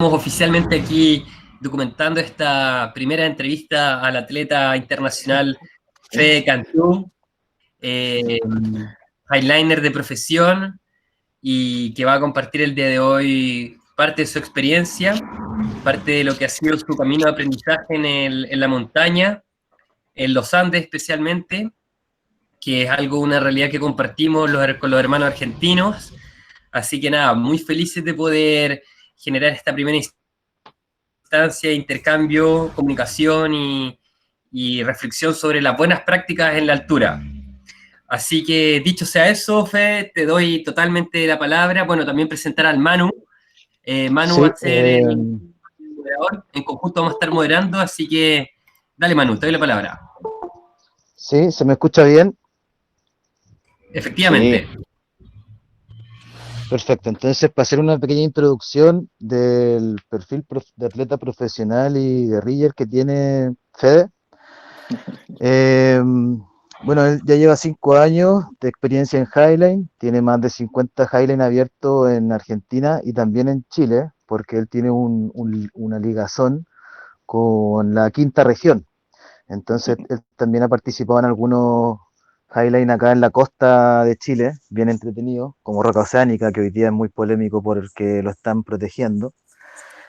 Estamos oficialmente aquí documentando esta primera entrevista al atleta internacional Fede Cantú, eh, highliner de profesión y que va a compartir el día de hoy parte de su experiencia, parte de lo que ha sido su camino de aprendizaje en la montaña, en los Andes especialmente, que es una realidad que compartimos con los hermanos argentinos. Así que nada, muy felices de poder generar esta primera instancia, intercambio, comunicación y reflexión sobre las buenas prácticas en la altura. Así que dicho sea eso, Fe, te doy totalmente la palabra. Bueno, también presentar al Manu. Manu va Sí, a ser el moderador. En conjunto vamos a estar moderando, así que dale, Manu, te doy la palabra. sí, ¿se me escucha bien? Efectivamente. Sí, Perfecto. Entonces, para hacer una pequeña introducción del perfil de atleta profesional y guerriller que tiene Fede. Eh, bueno, él ya lleva 5 años de experiencia en Highline, tiene más de 50 Highline abiertos en Argentina y también en Chile, porque él tiene una ligazón con la quinta región. Entonces, él también ha participado en algunos highline acá en la costa de Chile, bien entretenido, como Roca Oceánica, que hoy día es muy polémico porque lo están protegiendo.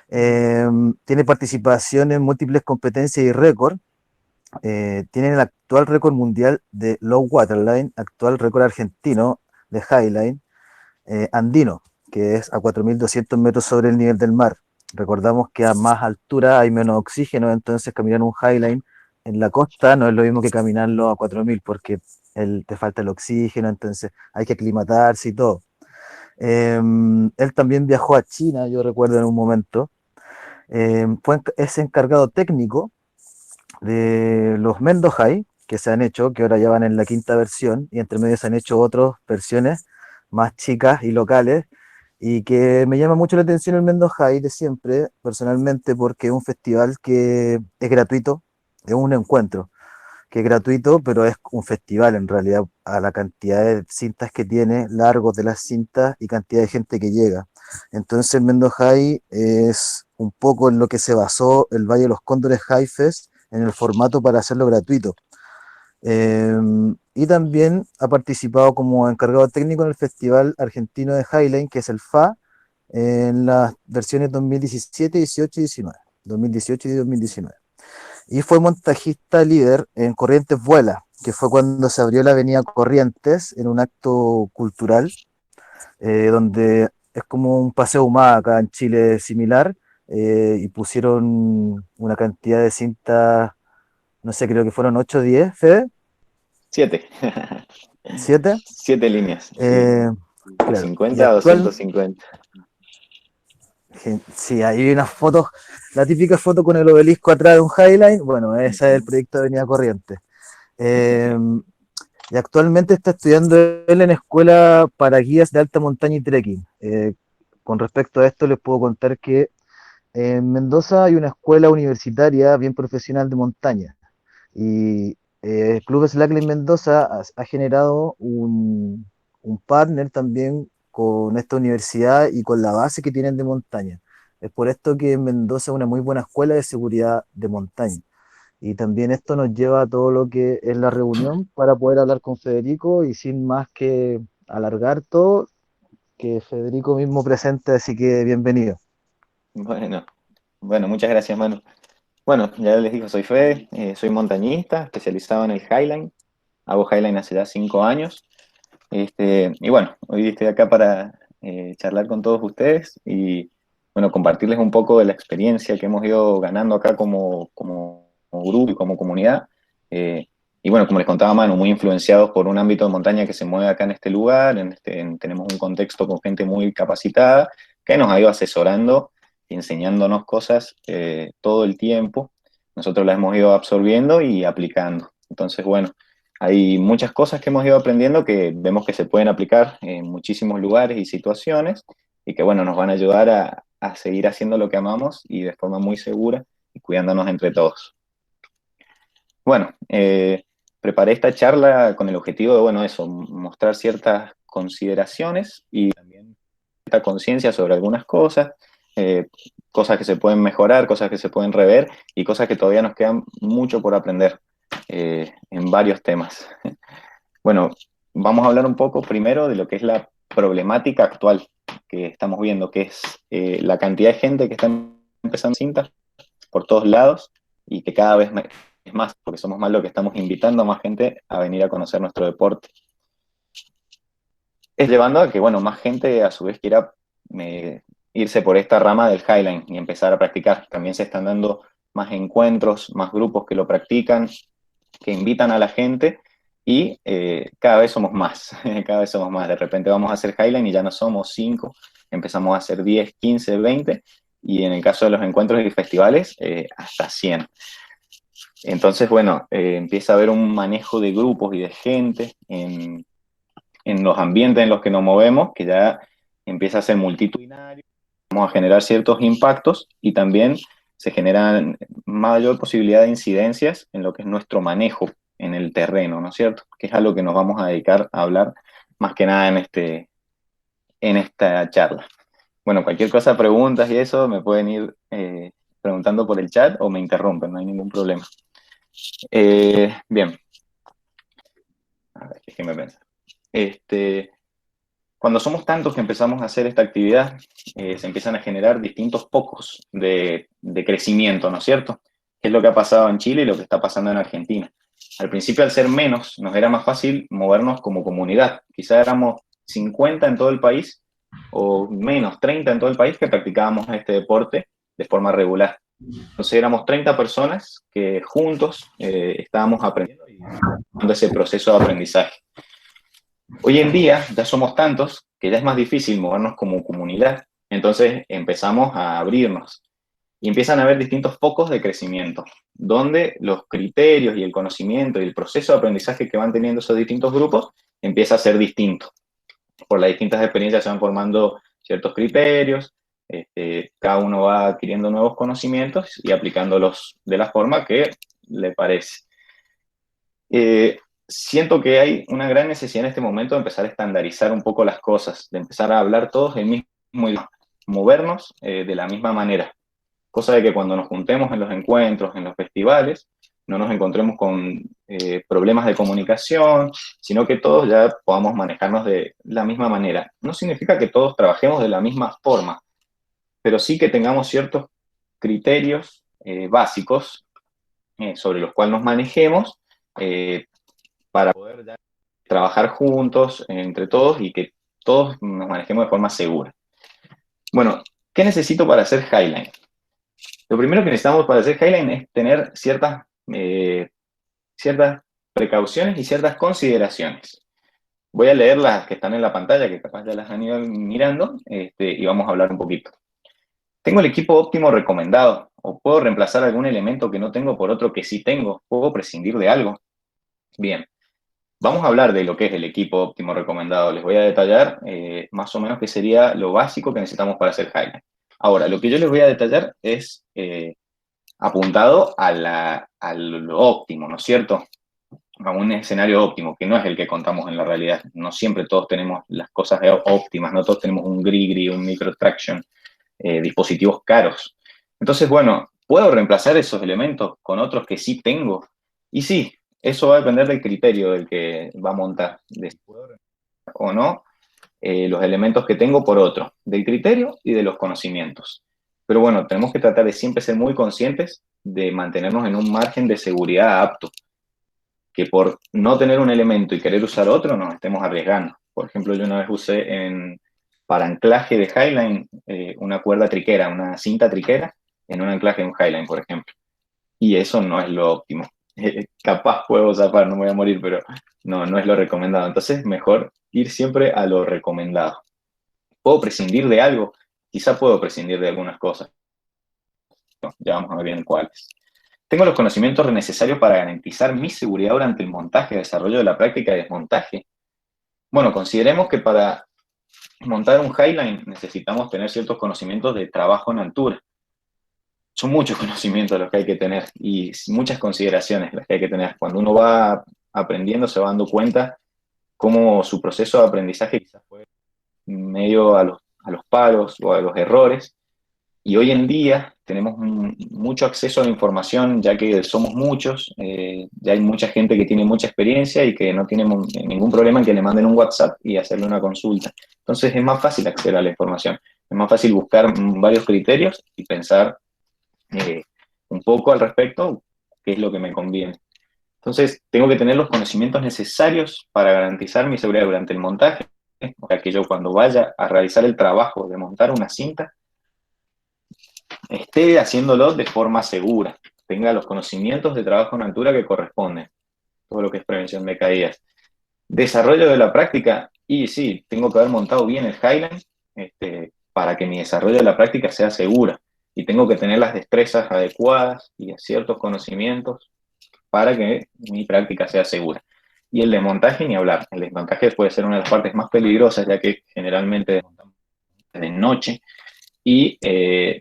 Tiene participación en múltiples competencias y récord. Tiene el actual récord mundial de low waterline, actual récord argentino de highline, andino, que es a 4.200 metros sobre el nivel del mar. Recordamos que a más altura hay menos oxígeno, entonces caminar un highline en la costa no es lo mismo que caminarlo a 4.000 porque te falta el oxígeno, entonces hay que aclimatarse y todo. Él también viajó a China, yo recuerdo en un momento. Es encargado técnico de los Mendo High que se han hecho, que ahora ya van en la quinta versión, y entre medio se han hecho otras versiones más chicas y locales, y que me llama mucho la atención el Mendo High de siempre, personalmente, porque es un festival que es gratuito, es un encuentro que es gratuito, pero es un festival en realidad a la cantidad de cintas que tiene, largos de las cintas y cantidad de gente que llega. Entonces el Mendo High es un poco en lo que se basó el Valle de los Cóndores High Fest en el formato para hacerlo gratuito. Eh, y también ha participado como encargado técnico en el Festival Argentino de Highline, que es el FA, en las versiones 2017, 18 y 19. 2018 y 2019. Y fue montajista líder en Corrientes Vuela, que fue cuando se abrió la avenida Corrientes en un acto cultural, donde es como un paseo humano acá en Chile similar, y pusieron una cantidad de cintas, no sé, creo que fueron 8 o 10, Fede, 7. 7. 7 líneas, sí. Eh, De claro, y 50 a actual, 250. sí, hay unas fotos, la típica foto con el obelisco atrás de un Highline, bueno, ese es el proyecto de Avenida Corrientes. Eh, y actualmente está estudiando él en escuela para guías de alta montaña y trekking. Con respecto a esto, les puedo contar que en Mendoza hay una escuela universitaria bien profesional de montaña. Y Club Slackline Mendoza ha generado un partner también con esta universidad y con la base que tienen de montaña. Es por esto que Mendoza es una muy buena escuela de seguridad de montaña. Y también esto nos lleva a todo lo que es la reunión para poder hablar con Federico y sin más que alargar todo, que Federico mismo presente, así que bienvenido. Bueno, bueno, muchas gracias, Manu. Bueno, ya les digo, soy Fede, soy montañista, especializado en el Highline. Hago Highline hace ya 5 años. Y bueno, hoy estoy acá para charlar con todos ustedes y bueno, compartirles un poco de la experiencia que hemos ido ganando acá como grupo y como comunidad. Eh, y bueno, como les contaba Manu, muy influenciados por un ámbito de montaña que se mueve acá en este lugar. Tenemos un contexto con gente muy capacitada que nos ha ido asesorando y enseñándonos cosas todo el tiempo. Nosotros las hemos ido absorbiendo y aplicando. Entonces, bueno. Hay muchas cosas que hemos ido aprendiendo que vemos que se pueden aplicar en muchísimos lugares y situaciones y que, bueno, nos van a ayudar a seguir haciendo lo que amamos y de forma muy segura y cuidándonos entre todos. Bueno, preparé esta charla con el objetivo de, bueno, eso, mostrar ciertas consideraciones y también cierta conciencia sobre algunas cosas, cosas que se pueden mejorar, cosas que se pueden rever y cosas que todavía nos quedan mucho por aprender en varios temas. Bueno, vamos a hablar un poco primero de lo que es la problemática actual que estamos viendo, que es la cantidad de gente que está empezando cintas por todos lados y que cada vez es más, porque somos más lo que estamos invitando a más gente a venir a conocer nuestro deporte. Es llevando a que, bueno, más gente a su vez quiera irse por esta rama del Highline y empezar a practicar. También se están dando más encuentros, más grupos que lo practican, que invitan a la gente y cada vez somos más, cada vez somos más. De repente vamos a hacer Highline y ya no somos 5, empezamos a hacer 10, 15, 20 y en el caso de los encuentros y festivales, hasta 100. Entonces, bueno, empieza a haber un manejo de grupos y de gente en los ambientes en los que nos movemos, que ya empieza a ser multitudinario, vamos a generar ciertos impactos y también se generan mayor posibilidad de incidencias en lo que es nuestro manejo en el terreno, ¿no es cierto? Que es a lo que nos vamos a dedicar a hablar más que nada en esta charla. Bueno, cualquier cosa, preguntas y eso, me pueden ir preguntando por el chat o me interrumpen, no hay ningún problema. Bien. A ver, déjenme pensar. Cuando somos tantos que empezamos a hacer esta actividad, se empiezan a generar distintos focos de crecimiento, ¿no es cierto? Que es lo que ha pasado en Chile y lo que está pasando en Argentina. Al principio, al ser menos, nos era más fácil movernos como comunidad. Quizá éramos 50 en todo el país, o menos, 30 en todo el país que practicábamos este deporte de forma regular. Entonces éramos 30 personas que juntos estábamos aprendiendo y dando ese proceso de aprendizaje. Hoy en día ya somos tantos que ya es más difícil movernos como comunidad, entonces empezamos a abrirnos y empiezan a haber distintos focos de crecimiento, donde los criterios y el conocimiento y el proceso de aprendizaje que van teniendo esos distintos grupos empieza a ser distinto. Por las distintas experiencias se van formando ciertos criterios, cada uno va adquiriendo nuevos conocimientos y aplicándolos de la forma que le parece. Siento que hay una gran necesidad en este momento de empezar a estandarizar un poco las cosas, de empezar a hablar todos el mismo idioma, movernos de la misma manera, cosa de que cuando nos juntemos en los encuentros, en los festivales, no nos encontremos con problemas de comunicación, sino que todos ya podamos manejarnos de la misma manera. No significa que todos trabajemos de la misma forma, pero sí que tengamos ciertos criterios básicos sobre los cuales nos manejemos para poder ya trabajar juntos, entre todos, y que todos nos manejemos de forma segura. Bueno, ¿qué necesito para hacer Highline? Lo primero que necesitamos para hacer Highline es tener ciertas precauciones y ciertas consideraciones. Voy a leer las que están en la pantalla, que capaz ya las han ido mirando, y vamos a hablar un poquito. ¿Tengo el equipo óptimo recomendado? ¿O puedo reemplazar algún elemento que no tengo por otro que sí tengo? ¿Puedo prescindir de algo? Bien, vamos a hablar de lo que es el equipo óptimo recomendado. Les voy a detallar más o menos qué sería lo básico que necesitamos para hacer Highline. Ahora, lo que yo les voy a detallar es apuntado a lo óptimo, ¿no es cierto? A un escenario óptimo, que no es el que contamos en la realidad. No siempre todos tenemos las cosas óptimas, no todos tenemos un Grigri, un microtraction, dispositivos caros. Entonces, bueno, ¿puedo reemplazar esos elementos con otros que sí tengo? Y sí, eso va a depender del criterio del que va a montar, de si puedo reemplazar o no los elementos que tengo por otro, del criterio y de los conocimientos. Pero bueno, tenemos que tratar de siempre ser muy conscientes de mantenernos en un margen de seguridad apto, que por no tener un elemento y querer usar otro nos estemos arriesgando. Por ejemplo, yo una vez usé para anclaje de Highline una cuerda triquera, una cinta triquera en un anclaje de un Highline, por ejemplo. Y eso no es lo óptimo. Capaz puedo zafar, no me voy a morir, pero no es lo recomendado. Entonces, mejor ir siempre a lo recomendado. ¿Puedo prescindir de algo? Quizá puedo prescindir de algunas cosas. No, ya vamos a ver bien cuáles. Tengo los conocimientos necesarios para garantizar mi seguridad durante el montaje, desarrollo de la práctica de desmontaje. Bueno, consideremos que para montar un Highline necesitamos tener ciertos conocimientos de trabajo en altura. Son muchos conocimientos los que hay que tener y muchas consideraciones las que hay que tener. Cuando uno va aprendiendo se va dando cuenta cómo su proceso de aprendizaje quizás fue medio a los palos o a los errores, Y hoy en día tenemos mucho acceso a la información, ya que somos muchos, ya hay mucha gente que tiene mucha experiencia y que no tiene ningún problema en que le manden un WhatsApp y hacerle una consulta. Entonces es más fácil acceder a la información, es más fácil buscar varios criterios y pensar un poco al respecto, qué es lo que me conviene. Entonces tengo que tener los conocimientos necesarios para garantizar mi seguridad durante el montaje, o sea, que yo cuando vaya a realizar el trabajo de montar una cinta, esté haciéndolo de forma segura, tenga los conocimientos de trabajo en altura que corresponden, todo lo que es prevención de caídas. Desarrollo de la práctica, y sí, tengo que haber montado bien el Highline para que mi desarrollo de la práctica sea segura, y tengo que tener las destrezas adecuadas y ciertos conocimientos para que mi práctica sea segura. Y el desmontaje, ni hablar, el desmontaje puede ser una de las partes más peligrosas, ya que generalmente desmontamos de noche, y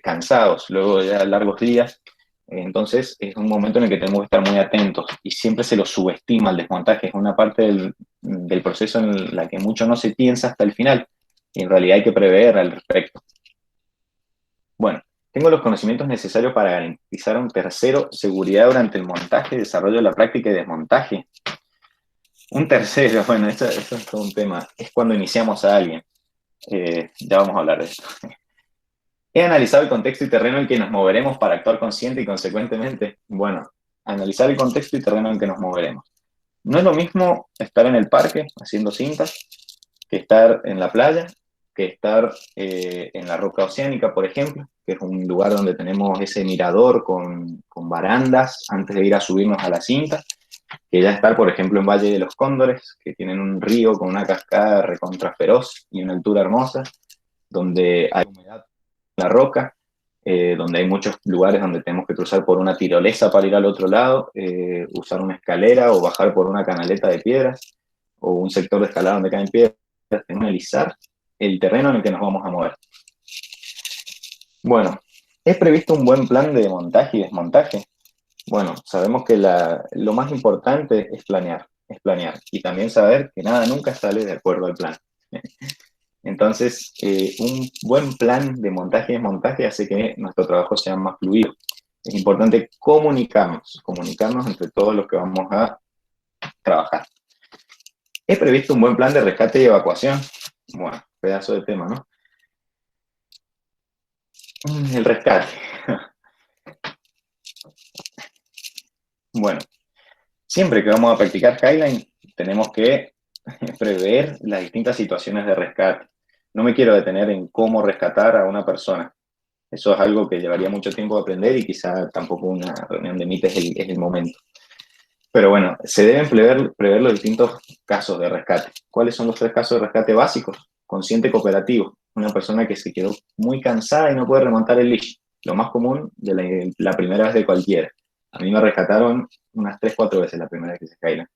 cansados, luego de largos días. Entonces es un momento en el que tenemos que estar muy atentos y siempre se lo subestima el desmontaje. Es una parte del proceso en la que mucho no se piensa hasta el final y en realidad hay que prever al respecto. Bueno, tengo los conocimientos necesarios para garantizar a un tercero seguridad durante el montaje, desarrollo de la práctica y desmontaje. Un tercero, bueno, esto es todo un tema, es cuando iniciamos a alguien. Ya vamos a hablar de esto. He analizado el contexto y terreno en que nos moveremos para actuar consciente y consecuentemente. Bueno, analizar el contexto y terreno en que nos moveremos. No es lo mismo estar en el parque haciendo cintas que estar en la playa, que estar en la roca oceánica, por ejemplo, que es un lugar donde tenemos ese mirador con barandas antes de ir a subirnos a la cinta, que ya estar, por ejemplo, en Valle de los Cóndores, que tienen un río con una cascada recontra feroz y una altura hermosa, donde hay humedad en la roca, donde hay muchos lugares donde tenemos que cruzar por una tirolesa para ir al otro lado, usar una escalera o bajar por una canaleta de piedras, o un sector de escalada donde caen piedras. Tenemos que analizar el terreno en el que nos vamos a mover. Bueno, ¿es previsto un buen plan de montaje y desmontaje? Bueno, sabemos que lo más importante es planear, y también saber que nada nunca sale de acuerdo al plan. Entonces, un buen plan de montaje y desmontaje hace que nuestro trabajo sea más fluido. Es importante comunicarnos entre todos los que vamos a trabajar. ¿He previsto un buen plan de rescate y evacuación? Bueno, pedazo de tema, ¿no? El rescate. Bueno, siempre que vamos a practicar Highline, tenemos que prever las distintas situaciones de rescate. No me quiero detener en cómo rescatar a una persona. Eso es algo que llevaría mucho tiempo de aprender y quizá tampoco una reunión de MIT es el momento. Pero bueno, se deben prever los distintos casos de rescate. ¿Cuáles son los 3 casos de rescate básicos? Consciente cooperativo. Una persona que se quedó muy cansada y no puede remontar el leash. Lo más común de la primera vez de cualquiera. A mí me rescataron unas 3-4 veces la primera vez que se caían.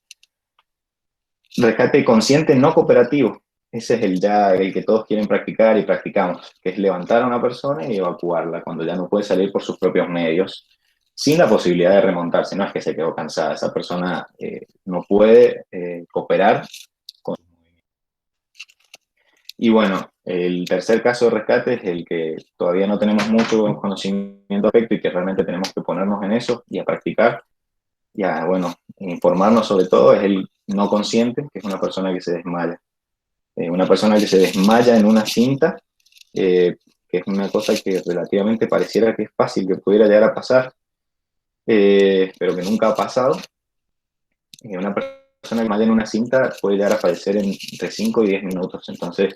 Rescate consciente no cooperativo. Ese es el que todos quieren practicar y practicamos, que es levantar a una persona y evacuarla cuando ya no puede salir por sus propios medios, sin la posibilidad de remontarse. No es que se quedó cansada, esa persona no puede cooperar con... Y bueno, el tercer caso de rescate es el que todavía no tenemos mucho conocimiento al respecto y que realmente tenemos que ponernos en eso y a practicar. Ya, bueno, informarnos sobre todo, es el no consciente, que es una persona que se desmaya. Una persona que se desmaya en una cinta, que es una cosa que relativamente pareciera que es fácil, que pudiera llegar a pasar, pero que nunca ha pasado. Una persona que desmaya en una cinta puede llegar a fallecer entre 5 y 10 minutos. Entonces,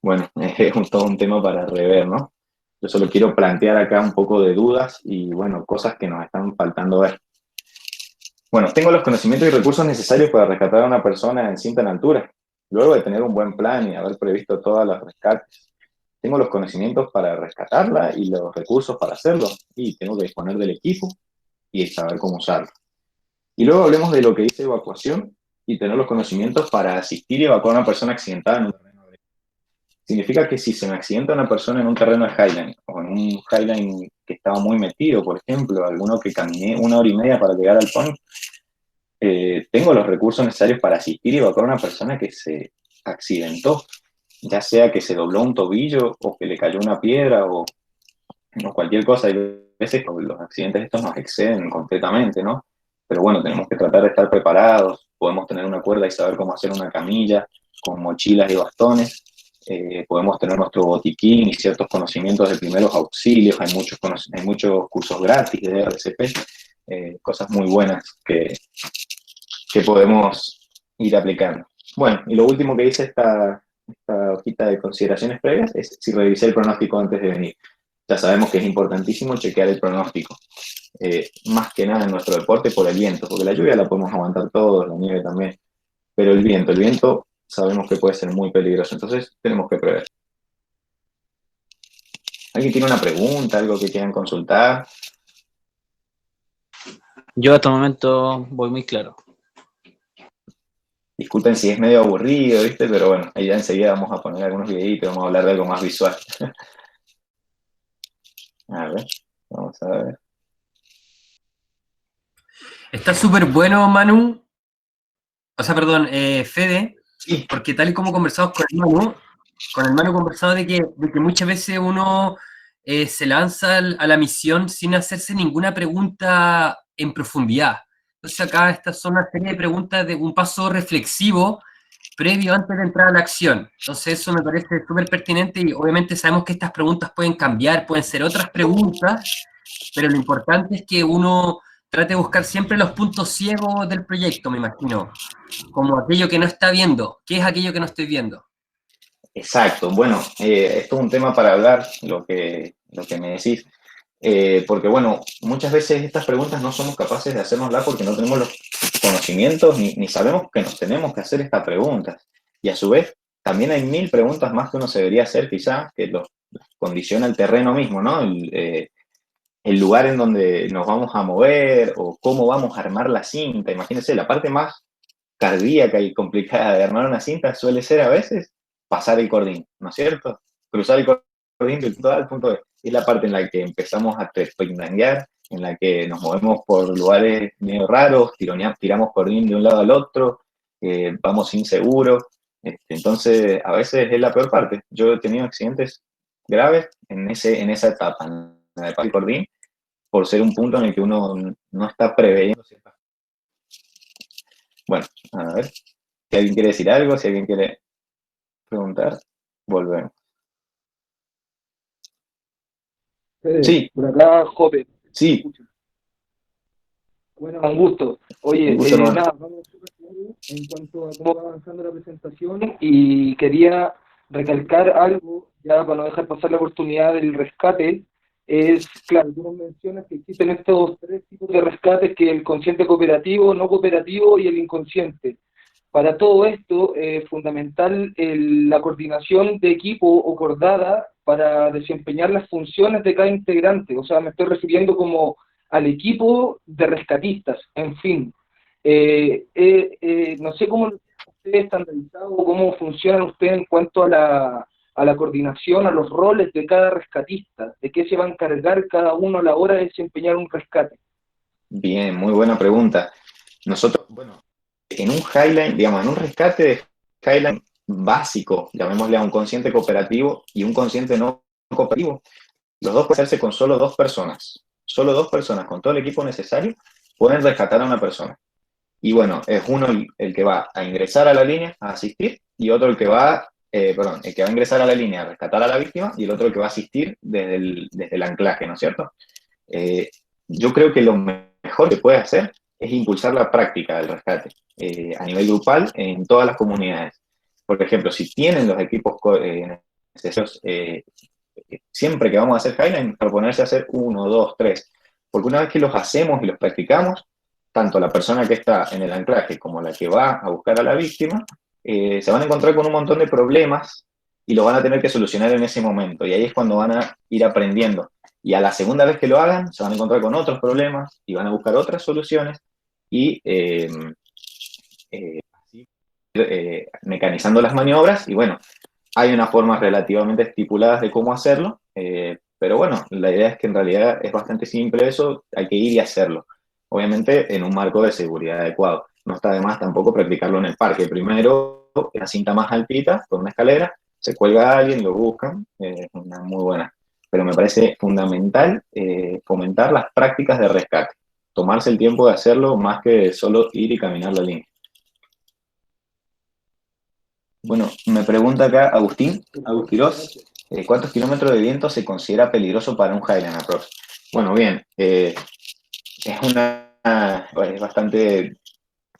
bueno, es todo un tema para rever, ¿no? Yo solo quiero plantear acá un poco de dudas y, bueno, cosas que nos están faltando ver. Bueno, tengo los conocimientos y recursos necesarios para rescatar a una persona en cinta en altura. Luego de tener un buen plan y haber previsto todas las rescates, tengo los conocimientos para rescatarla y los recursos para hacerlo. Y tengo que disponer del equipo y saber cómo usarlo. Y luego hablemos de lo que dice evacuación y tener los conocimientos para asistir y evacuar a una persona accidentada en un terreno de... Significa que si se me accidenta una persona en un terreno de Highline, o en un Highline que estaba muy metido, por ejemplo, alguno que caminé 1 hora y media para llegar al point, tengo los recursos necesarios para asistir y evacuar a una persona que se accidentó, ya sea que se dobló un tobillo o que le cayó una piedra o o cualquier cosa. Hay veces que los accidentes estos nos exceden completamente, ¿no? Pero bueno, tenemos que tratar de estar preparados, podemos tener una cuerda y saber cómo hacer una camilla con mochilas y bastones, podemos tener nuestro botiquín y ciertos conocimientos de primeros auxilios, hay muchos cursos gratis de RCP, cosas muy buenas que podemos ir aplicando. Bueno, y lo último que dice esta hojita de consideraciones previas es si revisé el pronóstico antes de venir. Ya sabemos que es importantísimo chequear el pronóstico, más que nada en nuestro deporte por el viento, porque la lluvia la podemos aguantar todos, la nieve también, pero el viento sabemos que puede ser muy peligroso, entonces tenemos que prever. ¿Alguien tiene una pregunta, algo que quieran consultar? Yo hasta el momento voy muy claro. Disculpen si es medio aburrido, ¿viste? Pero bueno, ahí ya enseguida vamos a poner algunos videitos, vamos a hablar de algo más visual. A ver, vamos a ver. Está súper bueno, Manu. O sea, perdón, Fede, Sí. porque tal y como conversamos con el Manu conversamos de que muchas veces uno se lanza a la misión sin hacerse ninguna pregunta en profundidad. Entonces acá estas son una serie de preguntas de un paso reflexivo previo antes de entrar a la acción. Entonces eso me parece súper pertinente y obviamente sabemos que estas preguntas pueden cambiar, pueden ser otras preguntas, pero lo importante es que uno trate de buscar siempre los puntos ciegos del proyecto, me imagino, como aquello que no está viendo. ¿Qué es aquello que no estoy viendo? Exacto, bueno, esto es un tema para hablar, lo que me decís, porque bueno, muchas veces estas preguntas no somos capaces de hacernoslas porque no tenemos los conocimientos ni sabemos que nos tenemos que hacer estas preguntas. Y a su vez, también hay 1000 preguntas más que uno se debería hacer quizás, que los condiciona el terreno mismo, ¿no? El lugar en donde nos vamos a mover o cómo vamos a armar la cinta. Imagínense, la parte más cardíaca y complicada de armar una cinta suele ser a veces pasar el cordín, ¿no es cierto? Cruzar el cordín del punto A al punto B. Es la parte en la que empezamos a trepinanguear, en la que nos movemos por lugares medio raros, tiramos cordín de un lado al otro, vamos inseguros. Entonces, a veces es la peor parte. Yo he tenido accidentes graves en esa etapa, en la de pasar el cordín, por ser un punto en el que uno no está preveyendo ciertas. Bueno, a ver, si alguien quiere decir algo, si alguien quiere preguntar, volvemos. Sí. Por acá, Jope. Sí. Bueno, un gusto. Oye, Un gusto, nada, vamos súper claro en cuanto a cómo va avanzando la presentación y quería recalcar algo, ya para no dejar pasar la oportunidad del rescate, es, claro, tú nos mencionas que existen estos 3 tipos de rescates, que el consciente cooperativo, no cooperativo y el inconsciente. Para todo esto, fundamental la coordinación de equipo o cordada para desempeñar las funciones de cada integrante. O sea, me estoy refiriendo como al equipo de rescatistas, en fin. No sé cómo ustedes están realizados o cómo funcionan ustedes en cuanto a la coordinación, a los roles de cada rescatista, de qué se va a encargar cada uno a la hora de desempeñar un rescate. Bien, muy buena pregunta. Nosotros, bueno, en un highline, digamos, en un rescate de highline básico, llamémosle a un consciente cooperativo y un consciente no cooperativo, los dos pueden hacerse con solo 2 personas. Solo 2 personas, con todo el equipo necesario, pueden rescatar a una persona. Y bueno, es uno el que va a ingresar a la línea a asistir y otro el que va, el que va a ingresar a la línea a rescatar a la víctima y el otro el que va a asistir desde el anclaje, ¿no es cierto? Yo creo que lo mejor que puede hacer es impulsar la práctica del rescate a nivel grupal en todas las comunidades. Por ejemplo, si tienen los equipos necesarios, siempre que vamos a hacer highline, proponerse hacer 1, 2, 3, porque una vez que los hacemos y los practicamos, tanto la persona que está en el anclaje como la que va a buscar a la víctima, se van a encontrar con un montón de problemas y lo van a tener que solucionar en ese momento. Y ahí es cuando van a ir aprendiendo. Y a la segunda vez que lo hagan, se van a encontrar con otros problemas y van a buscar otras soluciones y mecanizando las maniobras. Y bueno, hay unas formas relativamente estipuladas de cómo hacerlo, pero bueno, la idea es que en realidad es bastante simple eso, hay que ir y hacerlo. Obviamente en un marco de seguridad adecuado. No está de más tampoco practicarlo en el parque. Primero, la cinta más altita, con una escalera, se cuelga a alguien, lo buscan, es una muy buena. pero me parece fundamental fomentar las prácticas de rescate, tomarse el tiempo de hacerlo más que solo ir y caminar la línea. Bueno, me pregunta acá Agustín Quiroz, ¿cuántos kilómetros de viento se considera peligroso para un Highland Approach? Bueno, bien, es bastante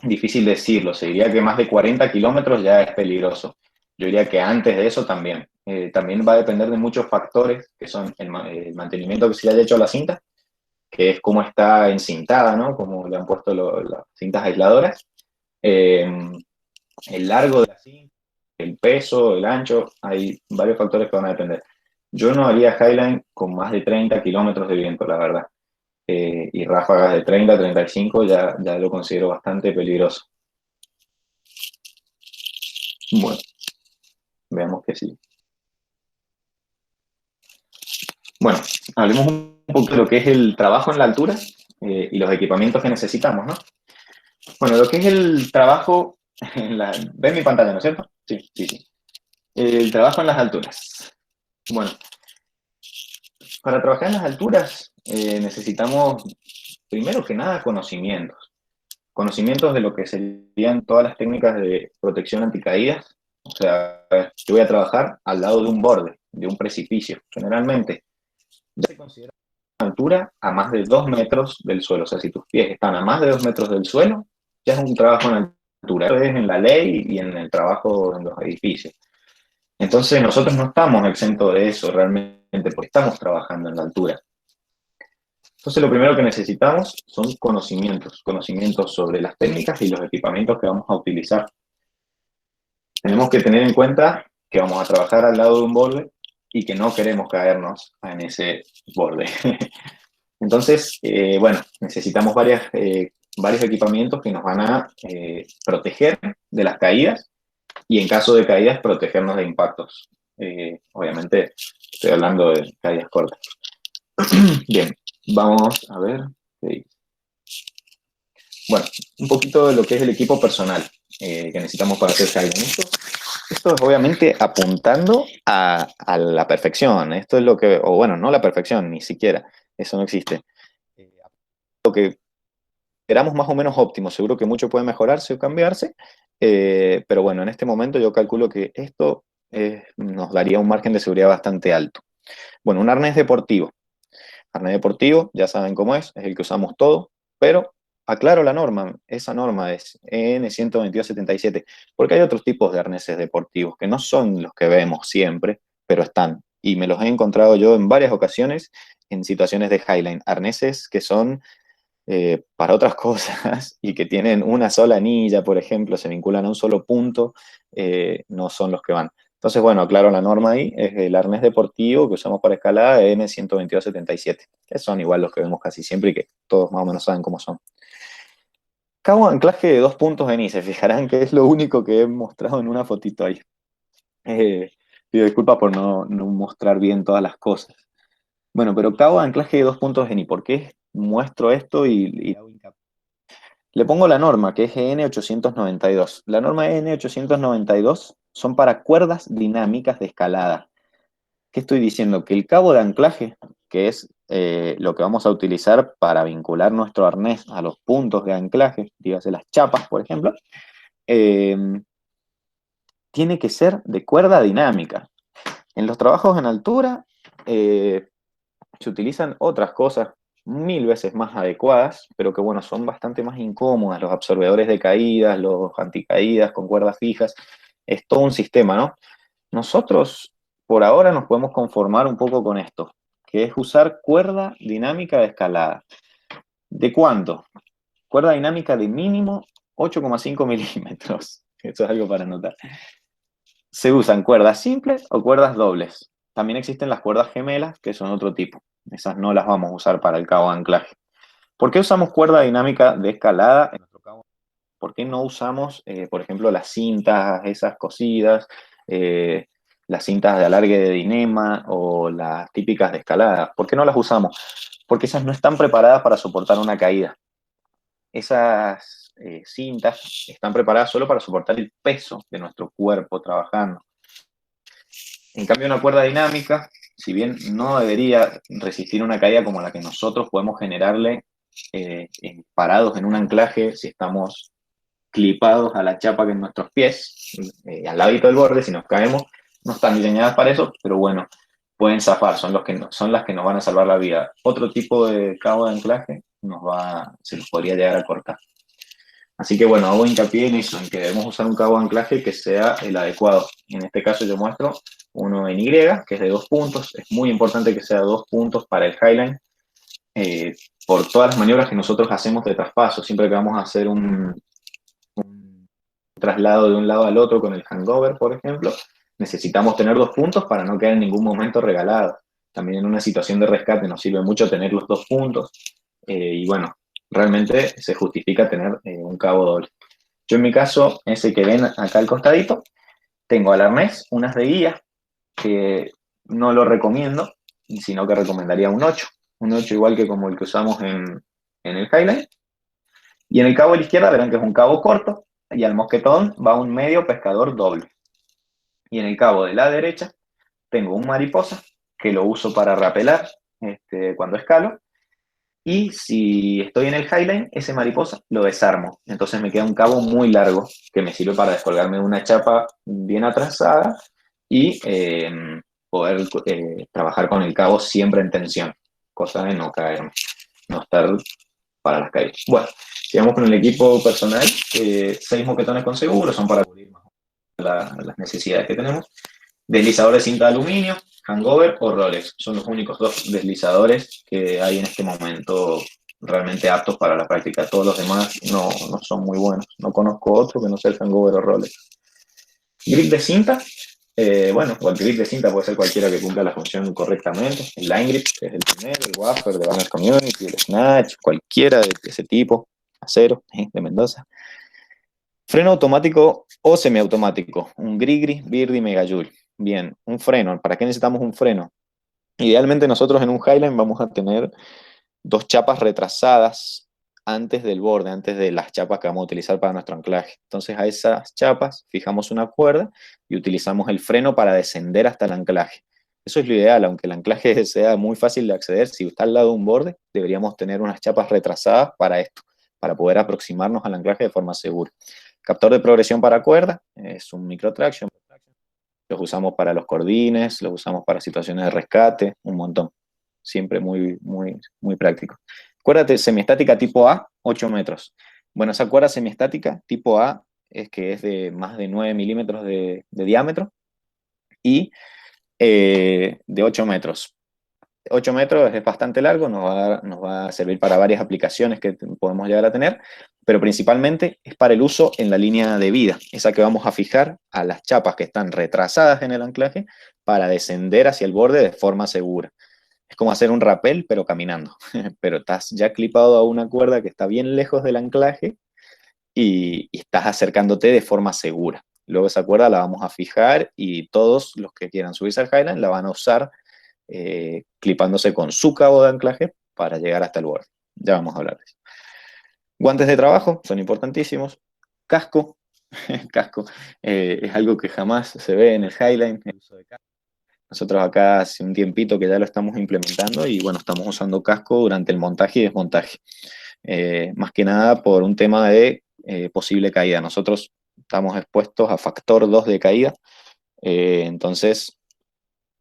difícil decirlo, se diría que más de 40 kilómetros ya es peligroso. Yo diría que antes de eso también. También va a depender de muchos factores, que son el mantenimiento que se le haya hecho a la cinta, que es cómo está encintada, ¿no? Cómo le han puesto las cintas aisladoras. El largo de la cinta, el peso, el ancho, hay varios factores que van a depender. Yo no haría Highline con más de 30 kilómetros de viento, la verdad. Y ráfagas de 30, 35 ya lo considero bastante peligroso. Bueno, veamos que sí. Bueno, hablemos un poco de lo que es el trabajo en la altura y los equipamientos que necesitamos, ¿no? Bueno, lo que es el trabajo ¿ven mi pantalla, no es cierto? Sí, sí, sí. El trabajo en las alturas. Bueno, para trabajar en las alturas necesitamos, primero que nada, conocimientos. Conocimientos de lo que serían todas las técnicas de protección anticaídas. O sea, yo voy a trabajar al lado de un borde, de un precipicio. Generalmente, ya se considera una altura a más de 2 metros del suelo. O sea, si tus pies están a más de 2 metros del suelo, ya es un trabajo en altura. Eso es en la ley y en el trabajo en los edificios. Entonces, nosotros no estamos exentos de eso realmente, porque estamos trabajando en la altura. Entonces, lo primero que necesitamos son conocimientos sobre las técnicas y los equipamientos que vamos a utilizar. Tenemos que tener en cuenta que vamos a trabajar al lado de un borde y que no queremos caernos en ese borde. Entonces, bueno, necesitamos varios equipamientos que nos van a proteger de las caídas y en caso de caídas, protegernos de impactos. Obviamente, estoy hablando de caídas cortas. Bien, vamos a ver. Bueno, un poquito de lo que es el equipo personal que necesitamos para hacer Highline. Esto es obviamente apuntando a la perfección. Esto es lo que, o bueno, no la perfección, ni siquiera. Eso no existe. Lo que éramos más o menos óptimos. Seguro que mucho puede mejorarse o cambiarse. Pero bueno, en este momento yo calculo que esto nos daría un margen de seguridad bastante alto. Bueno, un arnés deportivo. Arnés deportivo, ya saben cómo es el que usamos todo, pero aclaro la norma, esa norma es EN 122.77, porque hay otros tipos de arneses deportivos que no son los que vemos siempre, pero están. Y me los he encontrado yo en varias ocasiones en situaciones de Highline. Arneses que son para otras cosas y que tienen una sola anilla, por ejemplo, se vinculan a un solo punto, no son los que van. Entonces, bueno, aclaro la norma ahí, es el arnés deportivo que usamos para escalada EN 122.77, que son igual los que vemos casi siempre y que todos más o menos saben cómo son. Cabo de anclaje de 2 puntos en I, se fijarán que es lo único que he mostrado en una fotito ahí. Pido disculpas por no mostrar bien todas las cosas. Bueno, pero cabo de anclaje de 2 puntos en I, ¿por qué muestro esto y hago hincapié? Le pongo la norma, que es EN 892. La norma EN 892 son para cuerdas dinámicas de escalada. ¿Qué estoy diciendo? Que el cabo de anclaje, que es lo que vamos a utilizar para vincular nuestro arnés a los puntos de anclaje, dígase las chapas, por ejemplo, tiene que ser de cuerda dinámica. En los trabajos en altura se utilizan otras cosas 1000 veces más adecuadas, pero que bueno, son bastante más incómodas, los absorbedores de caídas, los anticaídas con cuerdas fijas, es todo un sistema, ¿no? Nosotros por ahora nos podemos conformar un poco con esto, que es usar cuerda dinámica de escalada. ¿De cuánto? Cuerda dinámica de mínimo 8,5 milímetros. Esto es algo para anotar. Se usan cuerdas simples o cuerdas dobles. También existen las cuerdas gemelas, que son otro tipo. Esas no las vamos a usar para el cabo de anclaje. ¿Por qué usamos cuerda dinámica de escalada en nuestro cabo? ¿Por qué no usamos, por ejemplo, las cintas, esas cosidas, las cintas de alargue de dinema o las típicas de escalada? ¿Por qué no las usamos? Porque esas no están preparadas para soportar una caída. Esas cintas están preparadas solo para soportar el peso de nuestro cuerpo trabajando. En cambio, una cuerda dinámica si bien no debería resistir una caída como la que nosotros podemos generarle parados en un anclaje si estamos clipados a la chapa que en nuestros pies, al ladito del borde, si nos caemos, no están diseñadas para eso, pero bueno, pueden zafar, son las que nos van a salvar la vida. Otro tipo de cabo de anclaje se los podría llegar a cortar. Así que bueno, hago hincapié en eso, en que debemos usar un cabo de anclaje que sea el adecuado. En este caso yo muestro uno en Y, que es de 2 puntos. Es muy importante que sea 2 puntos para el highline, por todas las maniobras que nosotros hacemos de traspaso. Siempre que vamos a hacer un traslado de un lado al otro con el hangover, por ejemplo, necesitamos tener 2 puntos para no quedar en ningún momento regalado. También en una situación de rescate nos sirve mucho tener los 2 puntos. Y bueno, realmente se justifica tener un cabo doble. Yo en mi caso, ese que ven acá al costadito, tengo al arnés unas de guía, que no lo recomiendo, sino que recomendaría un 8. Un 8 igual que como el que usamos en el highline. Y en el cabo de la izquierda verán que es un cabo corto, y al mosquetón va un medio pescador doble. Y en el cabo de la derecha tengo un mariposa, que lo uso para rapelar cuando escalo. Y si estoy en el highline, ese mariposa lo desarmo. Entonces me queda un cabo muy largo que me sirve para descolgarme de una chapa bien atrasada y poder trabajar con el cabo siempre en tensión, cosa de no caerme, no estar para las caídas. Bueno, sigamos con el equipo personal. 6 moquetones con seguro, son para cubrir más las necesidades que tenemos. Deslizador de cinta de aluminio, hangover o Rolex. Son los únicos 2 deslizadores que hay en este momento realmente aptos para la práctica. Todos los demás no son muy buenos. No conozco otro que no sea el hangover o Rolex. Grip de cinta. Bueno, o el grip de cinta puede ser cualquiera que cumpla la función correctamente. El line grip, que es el primero, el wafer de Banner Community, el snatch, cualquiera de ese tipo, acero, de Mendoza. Freno automático o semiautomático, un Grigri, Birdi, Megajoule. Bien, un freno. ¿Para qué necesitamos un freno? Idealmente nosotros en un highline vamos a tener 2 chapas retrasadas antes del borde, antes de las chapas que vamos a utilizar para nuestro anclaje. Entonces a esas chapas fijamos una cuerda y utilizamos el freno para descender hasta el anclaje. Eso es lo ideal, aunque el anclaje sea muy fácil de acceder, si está al lado de un borde, deberíamos tener unas chapas retrasadas para esto, para poder aproximarnos al anclaje de forma segura. Captor de progresión para cuerda, es un micro traction. Los usamos para los cordines, los usamos para situaciones de rescate, un montón. Siempre muy, muy, muy práctico. Cuerda semiestática tipo A, 8 metros. Bueno, esa cuerda semiestática tipo A es que es de más de 9 milímetros de diámetro y de 8 metros. 8 metros es bastante largo, nos va a servir para varias aplicaciones que podemos llegar a tener, pero principalmente es para el uso en la línea de vida, esa que vamos a fijar a las chapas que están retrasadas en el anclaje para descender hacia el borde de forma segura. Es como hacer un rappel, pero caminando, pero estás ya clipado a una cuerda que está bien lejos del anclaje y estás acercándote de forma segura. Luego esa cuerda la vamos a fijar y todos los que quieran subirse al highline la van a usar clipándose con su cabo de anclaje para llegar hasta el borde. Ya vamos a hablar de eso. Guantes de trabajo son importantísimos. Casco. Casco es algo que jamás se ve en el highline, el uso de casco. Nosotros acá hace un tiempito que ya lo estamos implementando y bueno, estamos usando casco durante el montaje y desmontaje. Más que nada por un tema de posible caída. Nosotros estamos expuestos a factor 2 de caída, entonces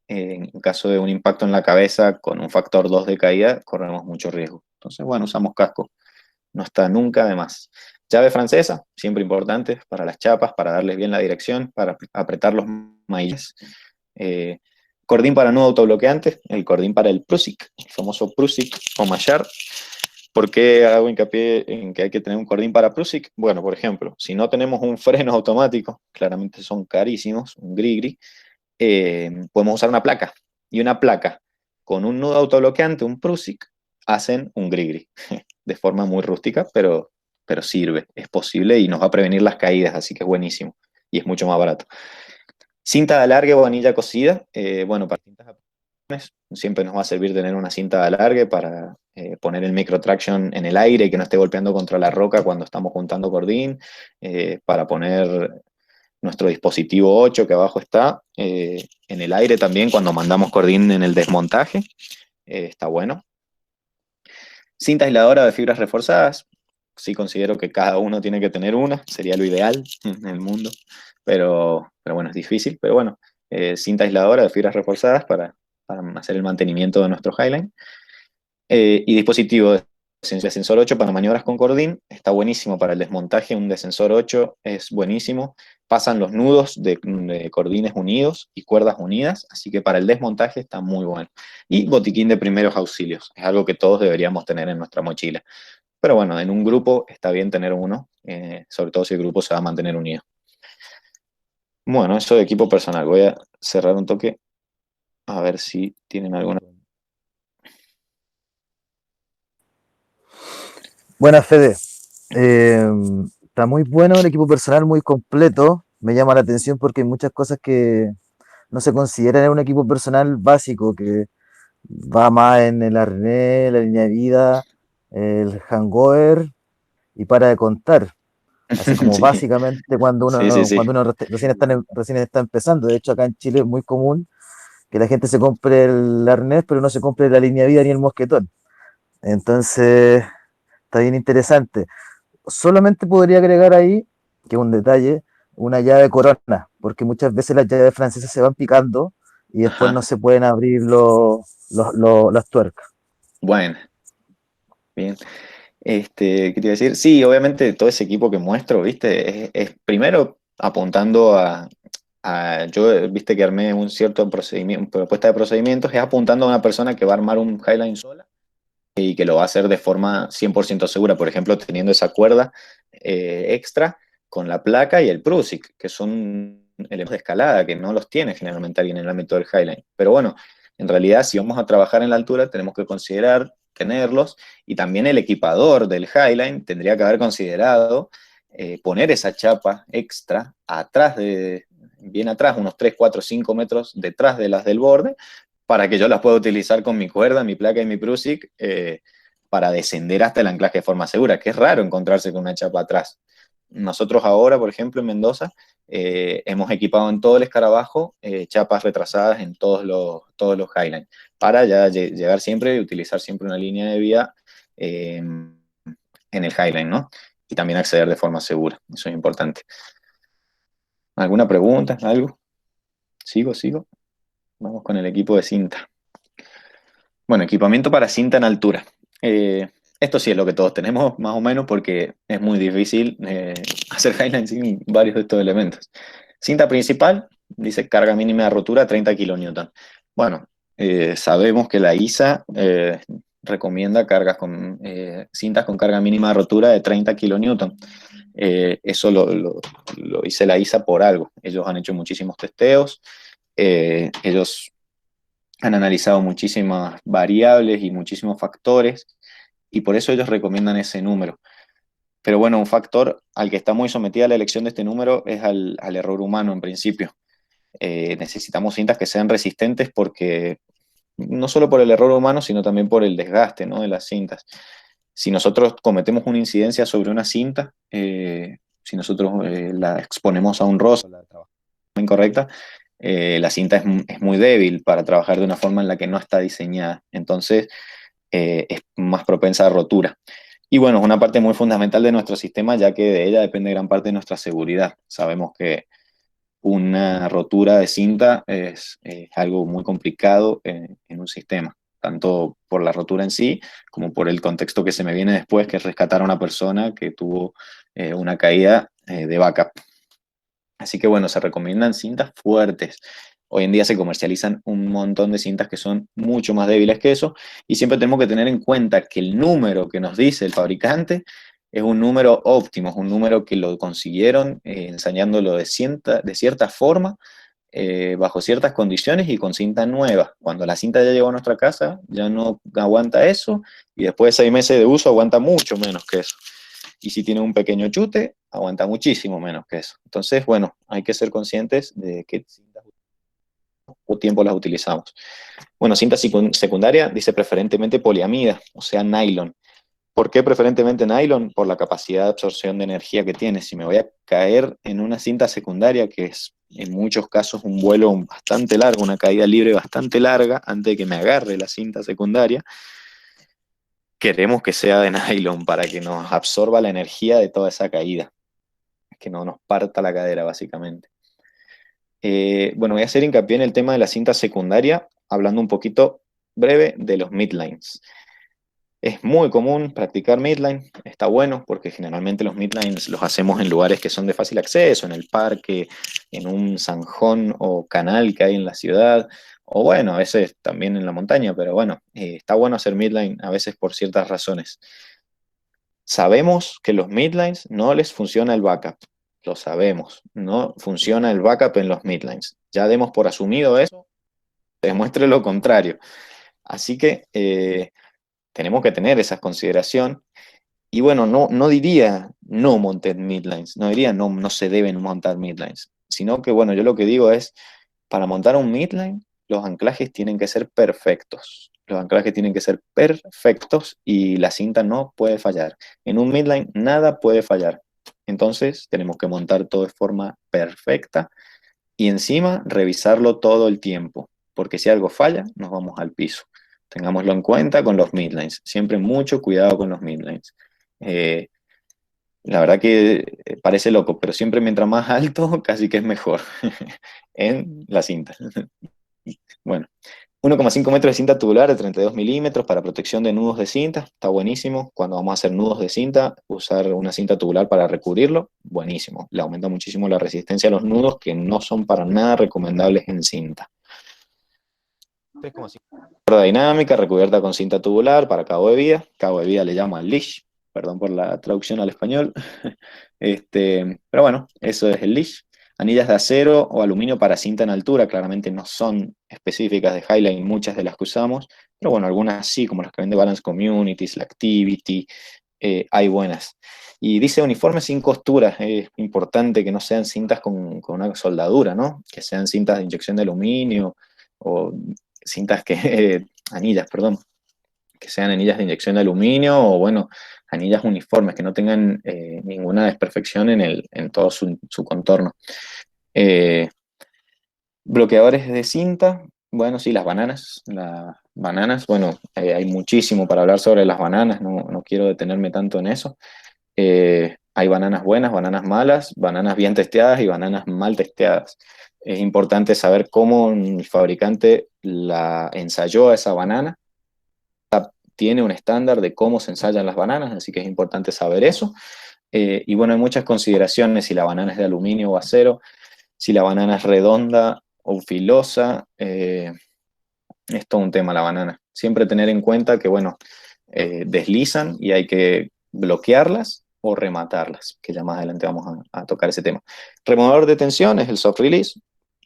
en caso de un impacto en la cabeza con un factor 2 de caída, corremos mucho riesgo. Entonces, bueno, usamos casco. No está nunca de más. Llave francesa, siempre importante para las chapas, para darles bien la dirección, para apretar los mailles. Cordín para nudo autobloqueante, el cordín para el Prusik, el famoso Prusik o Mayar. ¿Por qué hago hincapié en que hay que tener un cordín para Prusik? Bueno, por ejemplo, si no tenemos un freno automático, claramente son carísimos, un Grigri, podemos usar una placa. Y una placa con un nudo autobloqueante, un Prusik, hacen un Grigri. De forma muy rústica, pero sirve, es posible y nos va a prevenir las caídas, así que es buenísimo. Y es mucho más barato. Cinta de alargue o anilla cosida. Bueno, para cintas de aplicaciones siempre nos va a servir tener una cinta de alargue para poner el micro traction en el aire y que no esté golpeando contra la roca cuando estamos juntando cordín, para poner nuestro dispositivo 8 que abajo está, en el aire también cuando mandamos cordín en el desmontaje, está bueno. Cinta aisladora de fibras reforzadas, sí considero que cada uno tiene que tener una, sería lo ideal en el mundo, pero bueno, es difícil, pero bueno, cinta aisladora de fibras reforzadas para hacer el mantenimiento de nuestro Highline. Y dispositivo de sensor 8 para maniobras con cordín, está buenísimo para el desmontaje, un desensor 8 es buenísimo, pasan los nudos de cordines unidos y cuerdas unidas, así que para el desmontaje está muy bueno. Y botiquín de primeros auxilios, es algo que todos deberíamos tener en nuestra mochila. Pero bueno, en un grupo está bien tener uno, sobre todo si el grupo se va a mantener unido. Bueno, eso de equipo personal, voy a cerrar un toque, a ver si tienen alguna. Buenas, Fede. Está muy bueno el equipo personal, muy completo. Me llama la atención porque hay muchas cosas que no se consideran en un equipo personal básico, que va más en el arnés, la línea de vida, el hangover y para de contar. Así como Sí, básicamente sí, sí. cuando uno recién está empezando. De hecho, acá en Chile es muy común que la gente se compre el arnés, pero no se compre la línea de vida ni el mosquetón. Entonces, está bien interesante. Solamente podría agregar ahí, que es un detalle, una llave corona, porque muchas veces las llaves francesas se van picando y después no Ajá. se pueden abrir las tuercas. Bueno, bien. ¿Qué te iba a decir? Sí, obviamente todo ese equipo que muestro, ¿viste? Es primero apuntando yo, ¿viste? Que armé un cierto procedimiento, propuesta de procedimientos, es apuntando a una persona que va a armar un Highline sola y que lo va a hacer de forma 100% segura, por ejemplo, teniendo esa cuerda extra con la placa y el Prusik, que son elementos de escalada, que no los tiene generalmente alguien en el ámbito del Highline. Pero bueno, en realidad, si vamos a trabajar en la altura, tenemos que considerar tenerlos, y también el equipador del Highline tendría que haber considerado poner esa chapa extra atrás bien atrás, unos 3, 4, 5 metros detrás de las del borde, para que yo las pueda utilizar con mi cuerda, mi placa y mi Prusik para descender hasta el anclaje de forma segura, que es raro encontrarse con una chapa atrás. Nosotros ahora, por ejemplo, en Mendoza, hemos equipado en todo el escarabajo chapas retrasadas en todos los Highline, para ya llegar siempre y utilizar siempre una línea de vía en el Highline, ¿no? Y también acceder de forma segura, eso es importante. ¿Alguna pregunta? ¿Algo? ¿Sigo? Vamos con el equipo de cinta. Bueno, equipamiento para cinta en altura. Esto sí es lo que todos tenemos, más o menos, porque es muy difícil hacer Highline sin varios de estos elementos. Cinta principal, dice carga mínima de rotura 30 kN. Bueno, sabemos que la ISA recomienda cintas con carga mínima de rotura de 30 kN. Eso lo dice la ISA por algo. Ellos han hecho muchísimos testeos. Ellos han analizado muchísimas variables y muchísimos factores, y por eso ellos recomiendan ese número. Pero bueno, un factor al que está muy sometida la elección de este número es al error humano en principio. Necesitamos cintas que sean resistentes, porque no solo por el error humano, sino también por el desgaste, ¿no?, de las cintas. Si nosotros cometemos una incidencia sobre una cinta, si nosotros la exponemos a un roce incorrecta, la cinta es muy débil para trabajar de una forma en la que no está diseñada. Entonces, es más propensa a rotura. Y bueno, es una parte muy fundamental de nuestro sistema, ya que de ella depende gran parte de nuestra seguridad. Sabemos que una rotura de cinta es algo muy complicado en un sistema, tanto por la rotura en sí, como por el contexto que se me viene después, que es rescatar a una persona que tuvo una caída de backup. Así que bueno, se recomiendan cintas fuertes. Hoy en día se comercializan un montón de cintas que son mucho más débiles que eso, y siempre tenemos que tener en cuenta que el número que nos dice el fabricante es un número óptimo, es un número que lo consiguieron ensayándolo de cierta forma, bajo ciertas condiciones y con cinta nueva. Cuando la cinta ya llegó a nuestra casa, ya no aguanta eso, y después de 6 meses de uso aguanta mucho menos que eso. Y si tiene un pequeño chute, aguanta muchísimo menos que eso. Entonces, bueno, hay que ser conscientes de qué cintas o tiempo las utilizamos. Bueno, cinta secundaria dice preferentemente poliamida, o sea, nylon. ¿Por qué preferentemente nylon? Por la capacidad de absorción de energía que tiene. Si me voy a caer en una cinta secundaria, que es en muchos casos un vuelo bastante largo, una caída libre bastante larga, antes de que me agarre la cinta secundaria, queremos que sea de nylon para que nos absorba la energía de toda esa caída, que no nos parta la cadera básicamente. Bueno, voy a hacer hincapié en el tema de la cinta secundaria, hablando un poquito breve de los midlines. Es muy común practicar midline, está bueno porque generalmente los midlines los hacemos en lugares que son de fácil acceso, en el parque, en un zanjón o canal que hay en la ciudad, o bueno, a veces también en la montaña, pero bueno, está bueno hacer midline a veces por ciertas razones. Sabemos que los midlines no les funciona el backup, lo sabemos, no funciona el backup en los midlines. Ya demos por asumido eso, demuestre lo contrario. Así que tenemos que tener esa consideración. Y bueno, no diría no monted midlines, no diría no se deben montar midlines, sino que bueno, yo lo que digo es, para montar un midline, los anclajes tienen que ser perfectos. Los anclajes tienen que ser perfectos y la cinta no puede fallar. En un midline nada puede fallar. Entonces tenemos que montar todo de forma perfecta y encima revisarlo todo el tiempo, porque si algo falla, nos vamos al piso. Tengámoslo en cuenta con los midlines. Siempre mucho cuidado con los midlines. La verdad que parece loco, pero siempre mientras más alto, casi que es mejor en la cinta. Bueno, 1,5 metros de cinta tubular de 32 milímetros para protección de nudos de cinta, está buenísimo. Cuando vamos a hacer nudos de cinta, usar una cinta tubular para recubrirlo, buenísimo. Le aumenta muchísimo la resistencia a los nudos, que no son para nada recomendables en cinta. 3,5. Cuerda dinámica recubierta con cinta tubular para cabo de vida le llamo al leash, perdón por la traducción al español. Pero bueno, eso es el leash. Anillas de acero o aluminio para cinta en altura, claramente no son específicas de Highline muchas de las que usamos, pero bueno, algunas sí, como las que vende Balance Communities, la Activity, hay buenas. Y dice uniforme sin costuras, es importante que no sean cintas con una soldadura, ¿no? Que sean cintas de inyección de aluminio o cintas que, anillas, perdón, que sean anillas de inyección de aluminio o bueno, anillas uniformes, que no tengan ninguna desperfección en todo su contorno. Bloqueadores de cinta, bueno, sí, las bananas, bueno, hay muchísimo para hablar sobre las bananas, no quiero detenerme tanto en eso. Hay bananas buenas, bananas malas, bananas bien testeadas y bananas mal testeadas. Es importante saber cómo el fabricante la ensayó a esa banana. Tiene un estándar de cómo se ensayan las bananas, así que es importante saber eso. Y bueno, hay muchas consideraciones, si la banana es de aluminio o acero, si la banana es redonda o filosa, es todo un tema la banana. Siempre tener en cuenta que, bueno, deslizan y hay que bloquearlas o rematarlas, que ya más adelante vamos a tocar ese tema. Removedor de tensión es el soft release,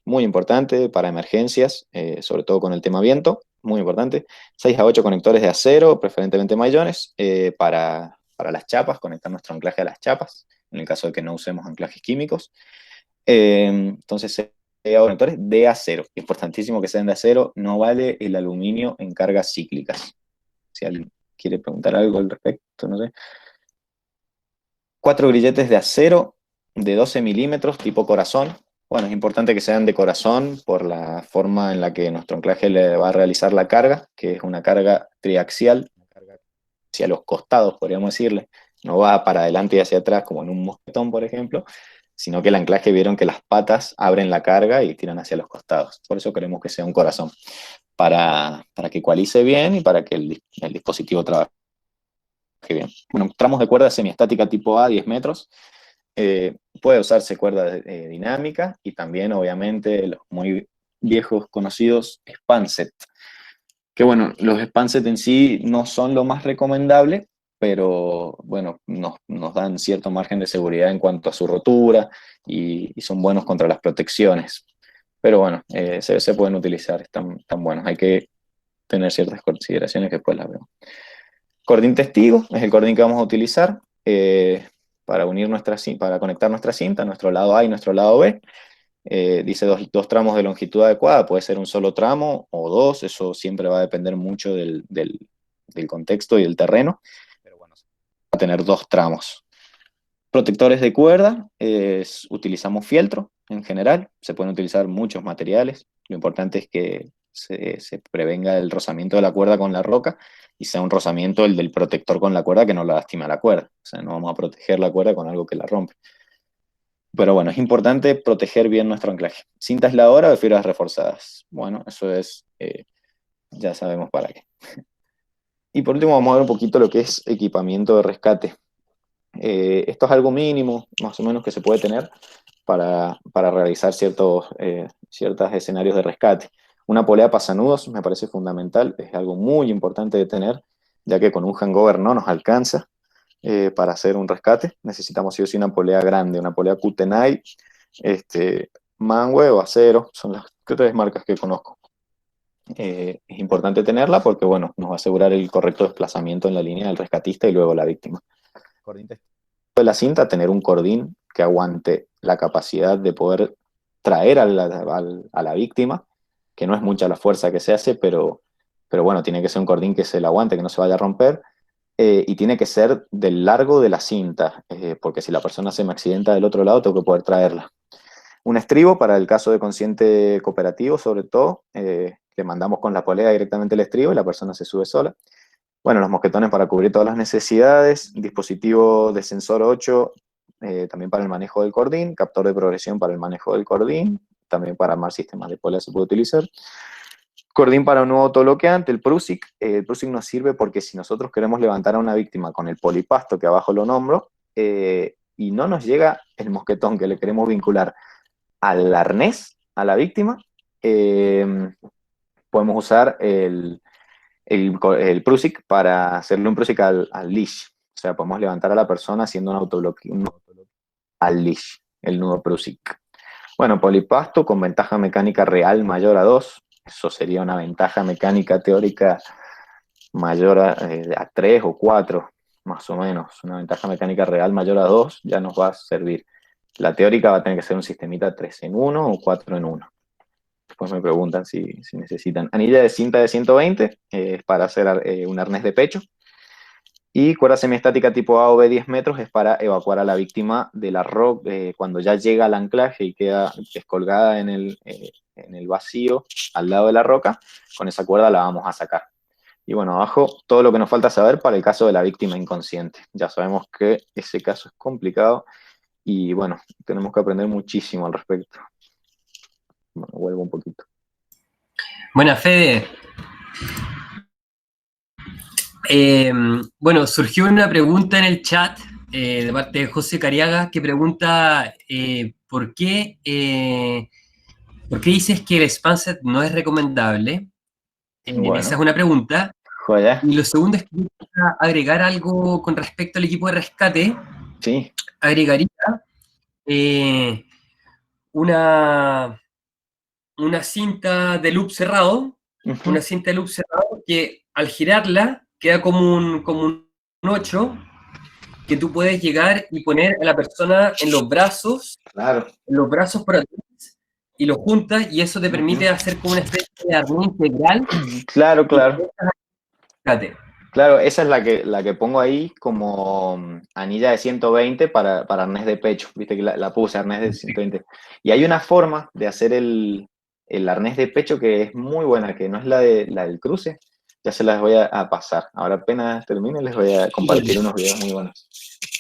muy importante para emergencias, sobre todo con el tema viento, muy importante. 6 a 8 conectores de acero, preferentemente maillones, para las chapas, conectar nuestro anclaje a las chapas, en el caso de que no usemos anclajes químicos. Entonces, conectores de acero, importantísimo que sean de acero, no vale el aluminio en cargas cíclicas. Si alguien quiere preguntar algo al respecto, no sé. 4 grilletes de acero de 12 milímetros, tipo corazón. Bueno, es importante que sean de corazón por la forma en la que nuestro anclaje le va a realizar la carga, que es una carga triaxial, hacia los costados, podríamos decirle. No va para adelante y hacia atrás, como en un mosquetón, por ejemplo, sino que el anclaje vieron que las patas abren la carga y tiran hacia los costados. Por eso queremos que sea un corazón, para que ecualice bien y para que el dispositivo trabaje bien. Bueno, tramos de cuerda semiestática tipo A, 10 metros. Puede usarse cuerda dinámica y también, obviamente, los muy viejos conocidos Spanset. Que bueno, los Spanset en sí no son lo más recomendable, pero bueno, nos dan cierto margen de seguridad en cuanto a su rotura y son buenos contra las protecciones. Pero bueno, se pueden utilizar, están buenos. Hay que tener ciertas consideraciones que después las veo. Cordín testigo es el cordín que vamos a utilizar para conectar nuestra cinta, nuestro lado A y nuestro lado B. Dice dos tramos de longitud adecuada, puede ser un solo tramo o dos, eso siempre va a depender mucho del contexto y del terreno. Pero bueno, a tener 2 tramos. Protectores de cuerda, utilizamos fieltro en general, se pueden utilizar muchos materiales, lo importante es que se prevenga el rozamiento de la cuerda con la roca y sea un rozamiento el del protector con la cuerda que no la lastima la cuerda, o sea, no vamos a proteger la cuerda con algo que la rompe. Pero bueno, es importante proteger bien nuestro anclaje. ¿Cinta aisladora o fibras reforzadas? Bueno, eso es, ya sabemos para qué. Y por último vamos a ver un poquito lo que es equipamiento de rescate. Esto es algo mínimo, más o menos, que se puede tener para realizar ciertos escenarios de rescate. Una polea pasanudos me parece fundamental, es algo muy importante de tener, ya que con un hangover no nos alcanza para hacer un rescate. Necesitamos sí o sí una polea grande, una polea Kootenai, Mangue o Acero, son las 3 marcas que conozco. Es importante tenerla porque, bueno, nos va a asegurar el correcto desplazamiento en la línea del rescatista y luego la víctima. De la cinta, tener un cordín que aguante la capacidad de poder traer a la víctima, que no es mucha la fuerza que se hace, pero bueno, tiene que ser un cordín que se la aguante, que no se vaya a romper, y tiene que ser del largo de la cinta, porque si la persona se me accidenta del otro lado, tengo que poder traerla. Un estribo para el caso de consciente cooperativo, sobre todo, le mandamos con la polea directamente el estribo y la persona se sube sola. Bueno, los mosquetones para cubrir todas las necesidades, dispositivo de sensor 8, también para el manejo del cordín, captor de progresión para el manejo del cordín, también para armar sistemas de polea se puede utilizar. Cordín para un nuevo autobloqueante, el Prusik. El Prusik nos sirve porque si nosotros queremos levantar a una víctima con el polipasto que abajo lo nombro, y no nos llega el mosquetón que le queremos vincular al arnés a la víctima, podemos usar el Prusik para hacerle un Prusik al leash. O sea, podemos levantar a la persona haciendo un autobloque al leash, el nudo Prusik. Bueno, polipasto con ventaja mecánica real mayor a 2. Eso sería una ventaja mecánica teórica mayor a 3 o 4, más o menos. Una ventaja mecánica real mayor a 2 ya nos va a servir. La teórica va a tener que ser un sistemita 3 en 1 o 4 en 1. Después me preguntan si necesitan. Anilla de cinta de 120, es para hacer un arnés de pecho. Y cuerda semiestática tipo A o B 10 metros es para evacuar a la víctima de la roca cuando ya llega al anclaje y queda descolgada en el vacío al lado de la roca. Con esa cuerda la vamos a sacar. Y bueno, abajo todo lo que nos falta saber para el caso de la víctima inconsciente. Ya sabemos que ese caso es complicado y bueno, tenemos que aprender muchísimo al respecto. Bueno, vuelvo un poquito. Buena, Fede. Bueno, surgió una pregunta en el chat de parte de José Cariaga que pregunta ¿por qué dices que el Spanset no es recomendable? Bueno. Esa es una pregunta. Joya. Y lo segundo es que quería agregar algo con respecto al equipo de rescate. Sí. Agregaría una cinta de loop cerrado, una cinta de loop cerrado que al girarla queda como un 8 que tú puedes llegar y poner a la persona en los brazos, claro, en los brazos por atrás, y lo juntas, y eso te permite hacer como una especie de arnés integral. Claro, claro. Fíjate. Claro, esa es la que pongo ahí como anilla de 120 para arnés de pecho. Viste que la puse, arnés de 120. Y hay una forma de hacer el arnés de pecho que es muy buena, que no es la del cruce. Ya se las voy a pasar. Ahora apenas termine les voy a compartir unos videos muy buenos.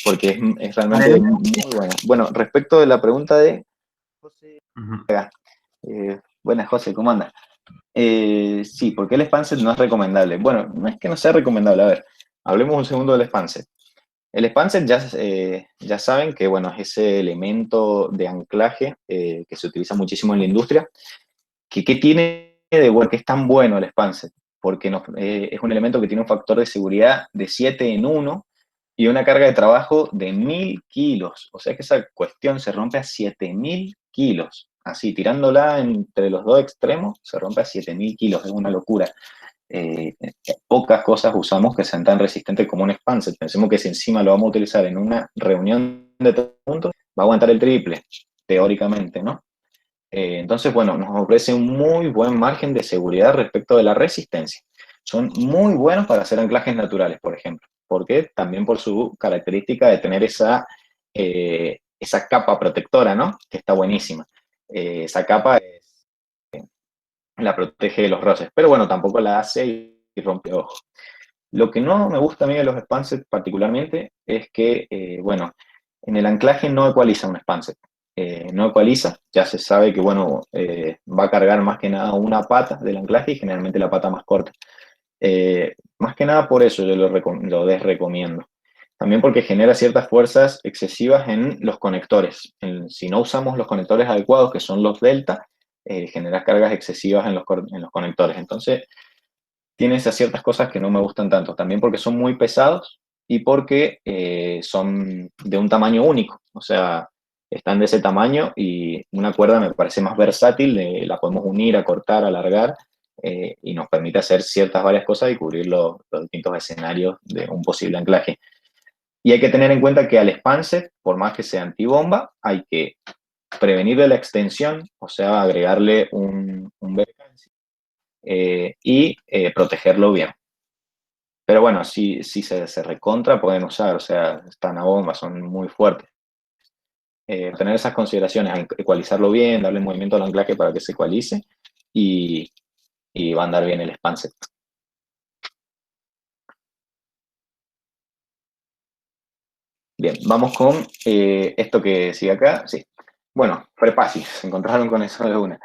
Porque es realmente muy buena. Bueno, respecto de la pregunta de José. Buenas, José, ¿cómo andas? Sí, ¿por qué el Spanset no es recomendable? Bueno, no es que no sea recomendable. A ver, hablemos un segundo del Spanset. El Spanset ya saben que, bueno, es ese elemento de anclaje que se utiliza muchísimo en la industria. ¿Qué tiene de bueno? ¿Qué es tan bueno el Spanset? Porque es un elemento que tiene un factor de seguridad de 7 en 1 y una carga de trabajo de 1000 kilos. O sea que esa cuestión se rompe a 7000 kilos. Así, tirándola entre los dos extremos, se rompe a 7000 kilos. Es una locura. Pocas cosas usamos que sean tan resistentes como un Spanset. Pensemos que si encima lo vamos a utilizar en una reunión de puntos, va a aguantar el triple, teóricamente, ¿no? Entonces, bueno, nos ofrece un muy buen margen de seguridad respecto de la resistencia. Son muy buenos para hacer anclajes naturales, por ejemplo. ¿Por qué? También por su característica de tener esa capa protectora, ¿no? Que está buenísima. Esa capa la protege de los roces, pero bueno, tampoco la hace y rompe ojos. Lo que no me gusta a mí de los spansets particularmente es que, bueno, en el anclaje no ecualiza un spanset. No ecualiza, ya se sabe que, bueno, va a cargar más que nada una pata del anclaje y generalmente la pata más corta. Más que nada por eso yo lo desrecomiendo. También porque genera ciertas fuerzas excesivas en los conectores. Si no usamos los conectores adecuados, que son los delta, genera cargas excesivas en los conectores. Entonces, tiene esas ciertas cosas que no me gustan tanto. También porque son muy pesados y porque son de un tamaño único. O sea, están de ese tamaño y una cuerda me parece más versátil, la podemos unir, acortar, alargar y nos permite hacer ciertas varias cosas y cubrir los distintos escenarios de un posible anclaje. Y hay que tener en cuenta que al spanset, por más que sea antibomba, hay que prevenir de la extensión, o sea, agregarle un y protegerlo bien. Pero bueno, si se recontra, pueden usar, o sea, están a bomba, son muy fuertes. Tener esas consideraciones, ecualizarlo bien, darle movimiento al anclaje para que se ecualice y va a andar bien el spanset. Bien, vamos con esto que sigue acá. Sí. Bueno, Frepasis, se encontraron con eso de una.